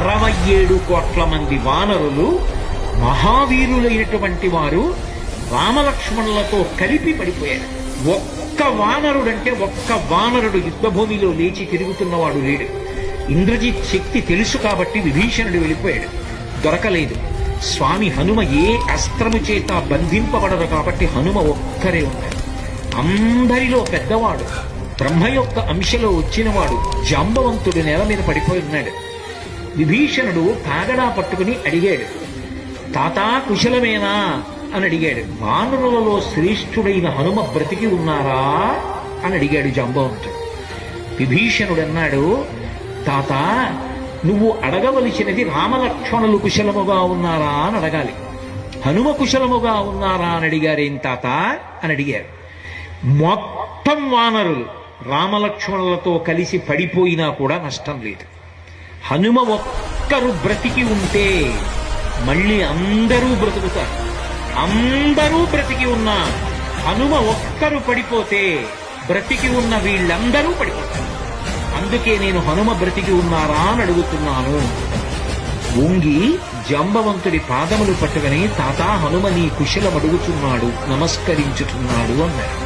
67 కోట్ల మంది వానరులు మహావీరులైనటువంటి వారు రామలక్ష్మణులతో కలిపి పడిపోయారు. ఒక్క వానరుడు యుద్ధభూమిలో లేచి తిరుగుతున్నవాడు లేడు. ఇంద్రజిత్ శక్తి తెలుసు కాబట్టి విభీషణుడు వెళ్ళిపోయాడు, దొరకలేదు. స్వామి హనుమ ఏ అస్త్రము చేత బంధింపబడదు కాబట్టి హనుమ ఒక్కరే ఉన్నాడు. అందరిలో పెద్దవాడు, బ్రహ్మ యొక్క అంశలో వచ్చినవాడు జాంబవంతుడు నేల మీద పడిపోయి ఉన్నాడు. విభీషణుడు కాగడా పట్టుకుని అడిగాడు, తాతా కుశలమేనా అని అడిగాడు. వానరులలో శ్రేష్ఠుడైన హనుమ బ్రతికి ఉన్నారా అని అడిగాడు జాంబవంతుడు. విభీషణుడు అన్నాడు, తాత నువ్వు అడగవలసినది రామలక్ష్మణులు కుశలముగా ఉన్నారా అని అడగాలి. హనుమ కుశలముగా ఉన్నారా అని అడిగారేం తాత అని అడిగారు. మొత్తం వానరులు రామలక్ష్మణులతో కలిసి పడిపోయినా కూడా నష్టం లేదు. హనుమ ఒక్కరు బ్రతికి ఉంటే మళ్ళీ అందరూ బ్రతుకుతారు. అందరూ బ్రతికి ఉన్నా హనుమ ఒక్కరు పడిపోతే బ్రతికి ఉన్న వీళ్ళందరూ పడిపోతారు. అందుకే నేను హనుమ బ్రతికి ఉన్నారా అని అడుగుతున్నాను. వంగి జాంబవంతుడి పాదములు పట్టుకుని తాతా హనుమ నీ కుశలం అడుగుతున్నాడు, నమస్కరించుతున్నాడు అన్నాడు.